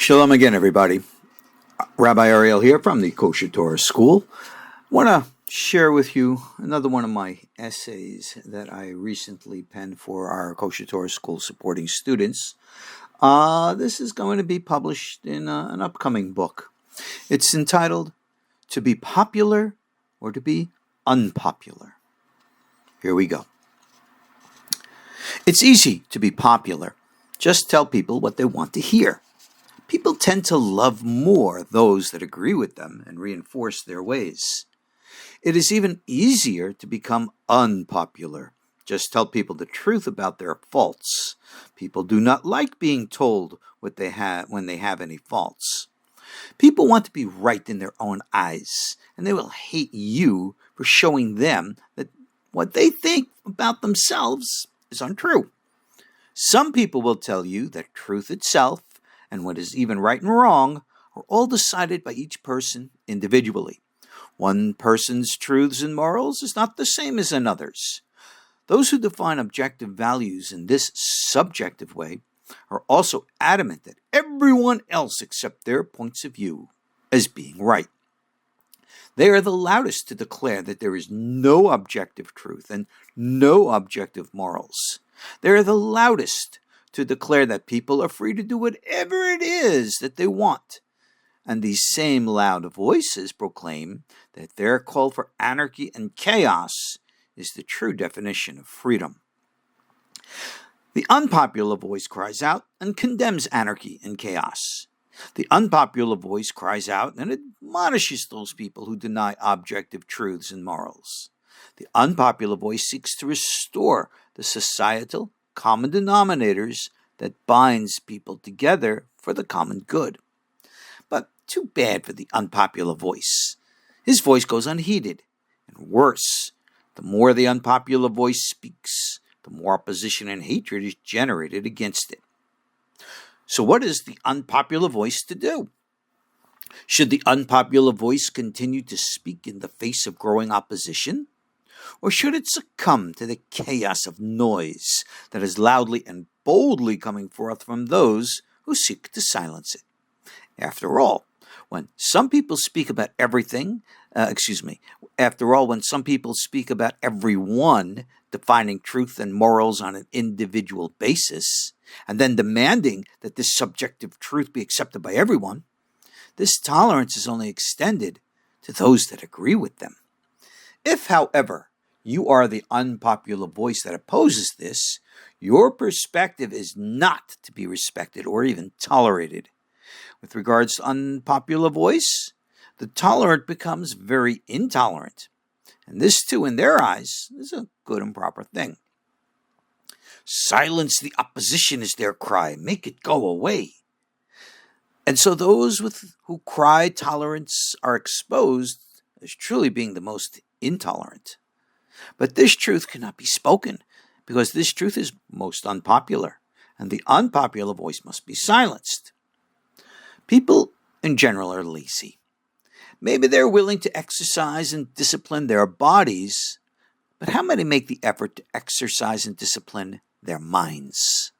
Shalom again, everybody. Rabbi Ariel here from the KosherTorah School. I want to share with you another one of my essays that I recently penned for our KosherTorah School supporting students. This is going to be published in an upcoming book. It's entitled, To Be Popular or To Be Unpopular. Here we go. It's easy to be popular. Just tell people what they want to hear. People tend to love more those that agree with them and reinforce their ways. It is even easier to become unpopular. Just tell people the truth about their faults. People do not like being told what they have when they have any faults. People want to be right in their own eyes, and they will hate you for showing them that what they think about themselves is untrue. Some people will tell you that truth itself and what is even right and wrong are all decided by each person individually. One person's truths and morals is not the same as another's. Those who define objective values in this subjective way are also adamant that everyone else accept their points of view as being right. They are the loudest to declare that there is no objective truth and no objective morals. They are the loudest to declare that people are free to do whatever it is that they want. And these same loud voices proclaim that their call for anarchy and chaos is the true definition of freedom. The unpopular voice cries out and condemns anarchy and chaos. The unpopular voice cries out and admonishes those people who deny objective truths and morals. The unpopular voice seeks to restore the societal common denominators that binds people together for the common good. But too bad for the unpopular voice. His voice goes unheeded. And worse, the more the unpopular voice speaks, the more opposition and hatred is generated against it. So what is the unpopular voice to do? Should the unpopular voice continue to speak in the face of growing opposition? Or should it succumb to the chaos of noise that is loudly and boldly coming forth from those who seek to silence it? After all, when some people speak about everyone defining truth and morals on an individual basis, and then demanding that this subjective truth be accepted by everyone, this tolerance is only extended to those that agree with them. If, however, you are the unpopular voice that opposes this, your perspective is not to be respected or even tolerated. With regards to unpopular voice, the tolerant becomes very intolerant. And this too, in their eyes, is a good and proper thing. Silence the opposition is their cry. Make it go away. And so those who cry tolerance are exposed as truly being the most intolerant. But this truth cannot be spoken because this truth is most unpopular, and the unpopular voice must be silenced. People in general are lazy. Maybe they're willing to exercise and discipline their bodies, but how many make the effort to exercise and discipline their minds?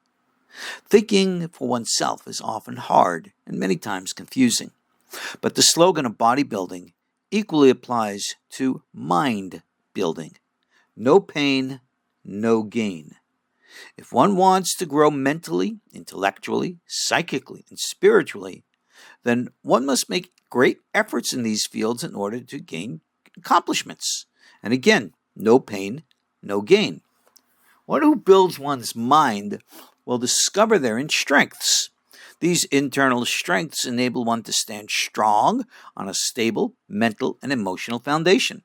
Thinking for oneself is often hard and many times confusing, but the slogan of bodybuilding equally applies to mind building. No pain, no gain. If one wants to grow mentally, intellectually, psychically, and spiritually, then one must make great efforts in these fields in order to gain accomplishments. And again, no pain, no gain. One who builds one's mind will discover therein strengths. These internal strengths enable one to stand strong on a stable mental and emotional foundation.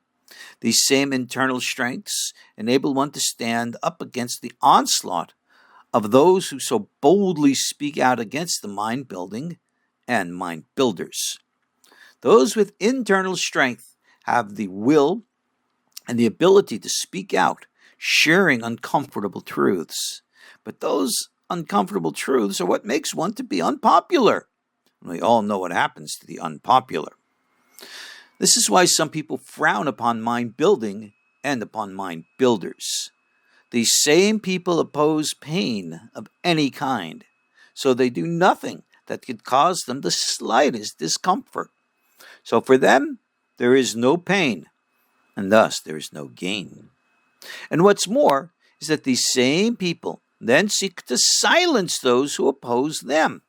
These same internal strengths enable one to stand up against the onslaught of those who so boldly speak out against the mind building and mind builders. Those with internal strength have the will and the ability to speak out, sharing uncomfortable truths. But those uncomfortable truths are what makes one to be unpopular. And we all know what happens to the unpopular. This is why some people frown upon mind building and upon mind builders. These same people oppose pain of any kind, so they do nothing that could cause them the slightest discomfort. So for them, there is no pain, and thus there is no gain. And what's more is that these same people then seek to silence those who oppose them.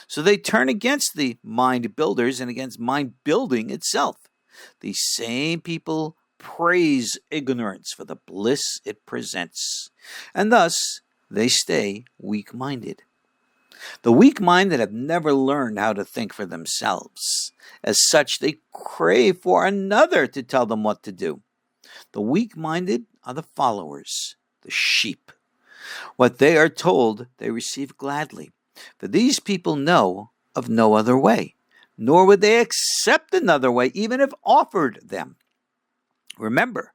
So they turn against the mind builders and against mind building itself. These same people praise ignorance for the bliss it presents, and thus they stay weak-minded. The weak-minded have never learned how to think for themselves. As such, they crave for another to tell them what to do. The weak-minded are the followers, the sheep. What they are told, they receive gladly. For these people know of no other way, nor would they accept another way, even if offered them. Remember,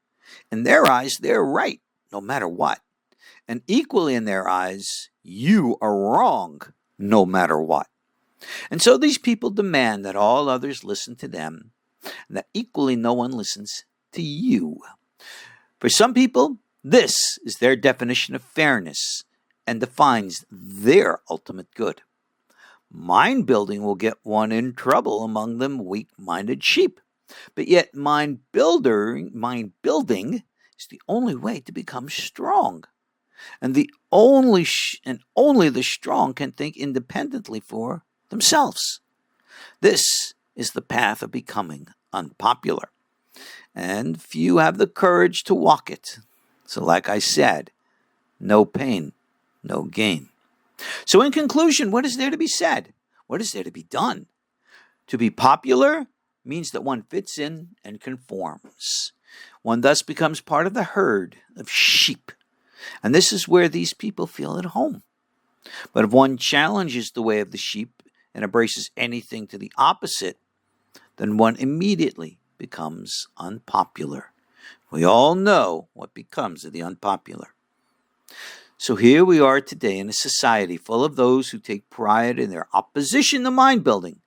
in their eyes, they're right, no matter what. And equally in their eyes, you are wrong, no matter what. And so these people demand that all others listen to them, and that equally no one listens to you. For some people, this is their definition of fairness and defines their ultimate good. Mind building will get one in trouble among them weak-minded sheep. But yet mind building is the only way to become strong. And only the strong can think independently for themselves. This is the path of becoming unpopular. And few have the courage to walk it. So like I said, no pain, no gain. So in conclusion, what is there to be said? What is there to be done? To be popular means that one fits in and conforms. One thus becomes part of the herd of sheep. And this is where these people feel at home. But if one challenges the way of the sheep and embraces anything to the opposite, then one immediately becomes unpopular. We all know what becomes of the unpopular. So here we are today in a society full of those who take pride in their opposition to mind building.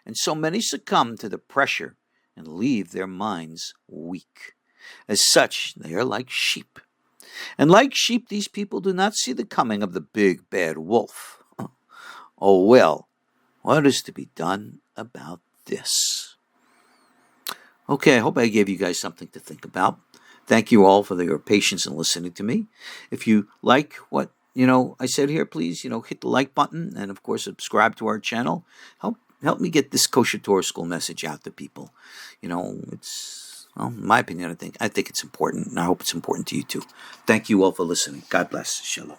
And so many succumb to the pressure and leave their minds weak. As such, they are like sheep. And like sheep, these people do not see the coming of the big bad wolf. Oh well, what is to be done about this? Okay, I hope I gave you guys something to think about. Thank you all for your patience in listening to me. If you like what I said here, please hit the like button and of course subscribe to our channel. Help me get this KosherTorah School message out to people. It's in my opinion, I think it's important, and I hope it's important to you too. Thank you all for listening. God bless. Shalom.